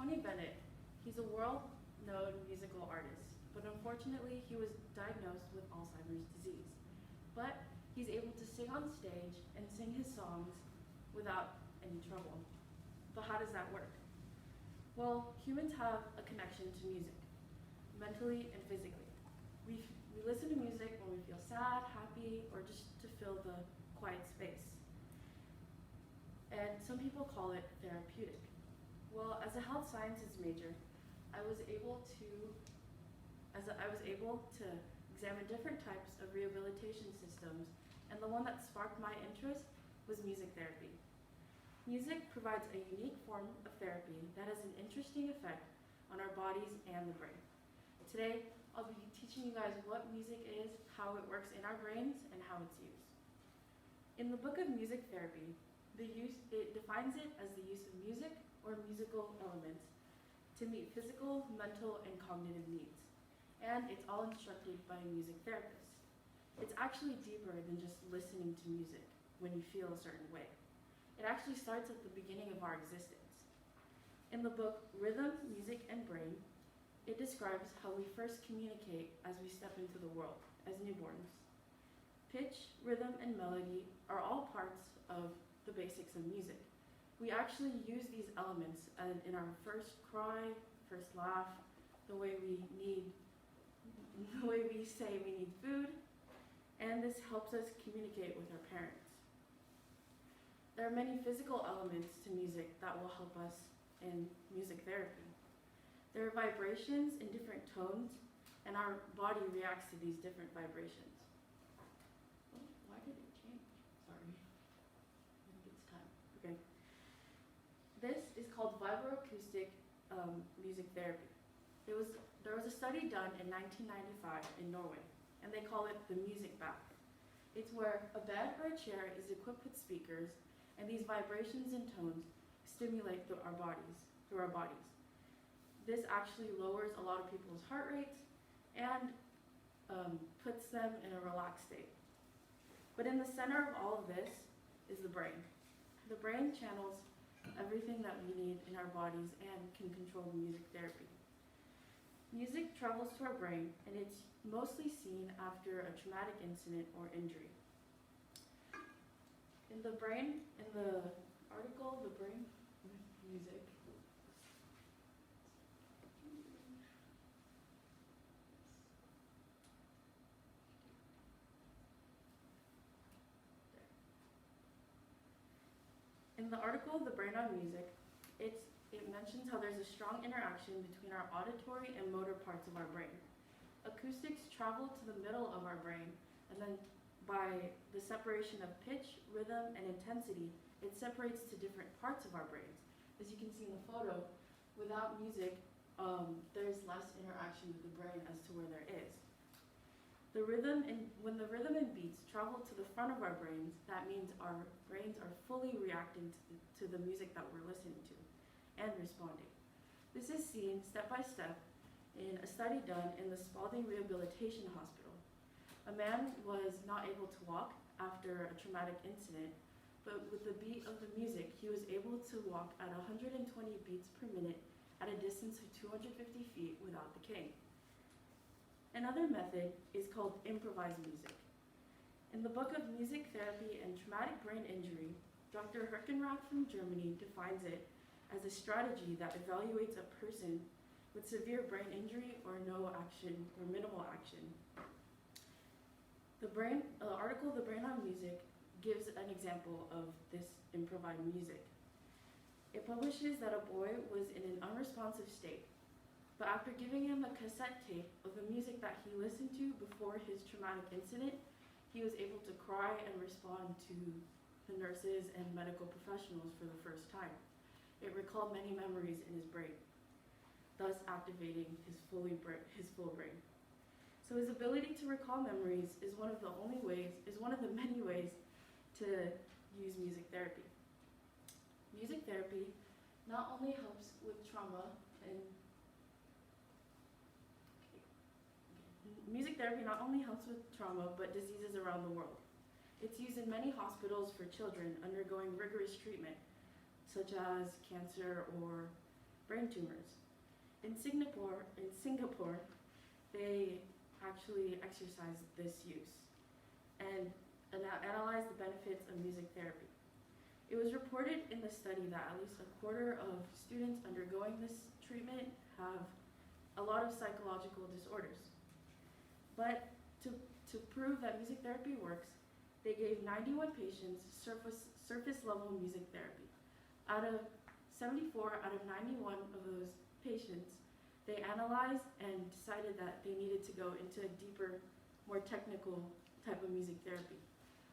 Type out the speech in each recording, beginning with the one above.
Tony Bennett. He's a world-known musical artist, but unfortunately he was diagnosed with Alzheimer's disease. But he's able to sing on stage and sing his songs without any trouble. But how does that work? Well, humans have a connection to music, mentally and physically. We listen to music when we feel sad, happy, or just to fill the quiet space. And some people call it therapeutic. Well, as a health sciences major, I was able to examine different types of rehabilitation systems, and the one that sparked my interest was music therapy. Music provides a unique form of therapy that has an interesting effect on our bodies and the brain. Today, I'll be teaching you guys what music is, how it works in our brains, and how it's used. In the book of music therapy, it defines it as the use of music or musical elements to meet physical, mental, and cognitive needs. And it's all instructed by a music therapist. It's actually deeper than just listening to music when you feel a certain way. It actually starts at the beginning of our existence. In the book Rhythm, Music, and Brain, it describes how we first communicate as we step into the world as newborns. Pitch, rhythm, and melody are all parts of the basics of music. We actually use these elements in our first cry, first laugh, the way we say we need food, and this helps us communicate with our parents. There are many physical elements to music that will help us in music therapy. There are vibrations in different tones, and our body reacts to these different vibrations. Oh, why did it change? Sorry. I think it's time. Okay. This is called vibroacoustic music therapy. There was a study done in 1995 in Norway, and they call it the music bath. It's where a bed or a chair is equipped with speakers, and these vibrations and tones stimulate through our bodies. This actually lowers a lot of people's heart rates and puts them in a relaxed state. But in the center of all of this is the brain. The brain channels everything that we need in our bodies and can control the music therapy. Music travels to our brain, and it's mostly seen after a traumatic incident or injury. In the article, The Brain with Music, in the article, The Brain on Music, it mentions how there's a strong interaction between our auditory and motor parts of our brain. Acoustics travel to the middle of our brain, and then by the separation of pitch, rhythm, and intensity, it separates to different parts of our brains. As you can see in the photo, without music, there's less interaction with the brain as to where there is. When the rhythm and beats travel to the front of our brains, that means our brains are fully reacting to the music that we're listening to and responding. This is seen step by step in a study done in the Spalding Rehabilitation Hospital. A man was not able to walk after a traumatic incident, but with the beat of the music, he was able to walk at 120 beats per minute at a distance of 250 feet without the cane. Another method is called improvised music. In the book of Music Therapy and Traumatic Brain Injury, Dr. Herkenrath from Germany defines it as a strategy that evaluates a person with severe brain injury or no action or minimal action. The article The Brain on Music gives an example of this improvised music. It publishes that a boy was in an unresponsive state, but after giving him a cassette tape of the music that he listened to before his traumatic incident, he was able to cry and respond to the nurses and medical professionals for the first time. It recalled many memories in his brain, thus activating his full brain. So his ability to recall memories is one of the many ways to use music therapy. Music therapy not only helps with trauma but diseases around the world. It's used in many hospitals for children undergoing rigorous treatment, such as cancer or brain tumors. In Singapore, they actually exercise this use and analyze the benefits of music therapy. It was reported in the study that at least a quarter of students undergoing this treatment have a lot of psychological disorders. But to prove that music therapy works, they gave 91 patients surface level music therapy. Out of 74 out of 91 of those patients, they analyzed and decided that they needed to go into a deeper, more technical type of music therapy.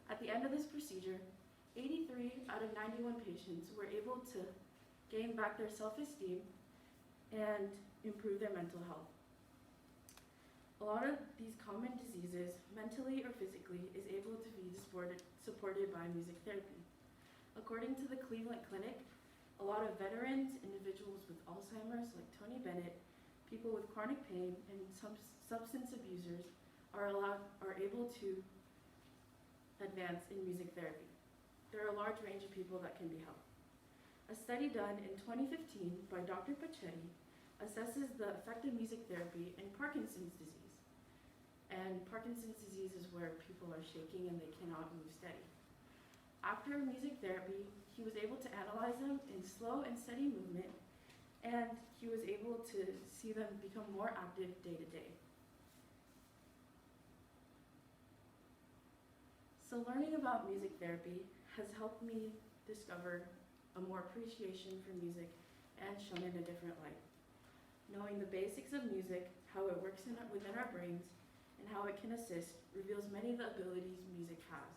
At the end of this procedure, 83 out of 91 patients were able to gain back their self-esteem and improve their mental health. A lot of these common diseases, mentally or physically, is able to be supported by music therapy. According to the Cleveland Clinic, a lot of veterans, individuals with Alzheimer's like Tony Bennett, people with chronic pain, and some substance abusers are able to advance in music therapy. There are a large range of people that can be helped. A study done in 2015 by Dr. Pachetti assesses the effect of music therapy in Parkinson's disease. And Parkinson's disease is where people are shaking and they cannot move steady. After music therapy, he was able to analyze them in slow and steady movement, and he was able to see them become more active day to day. So learning about music therapy has helped me discover a more appreciation for music and shown in a different light. Knowing the basics of music, how it works within our brains, and how it can assist reveals many of the abilities music has.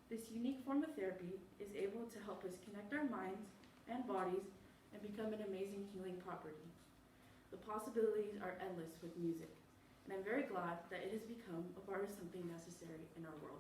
This unique form of therapy is able to help us connect our minds and bodies and become an amazing healing property. The possibilities are endless with music, and I'm very glad that it has become a part of something necessary in our world.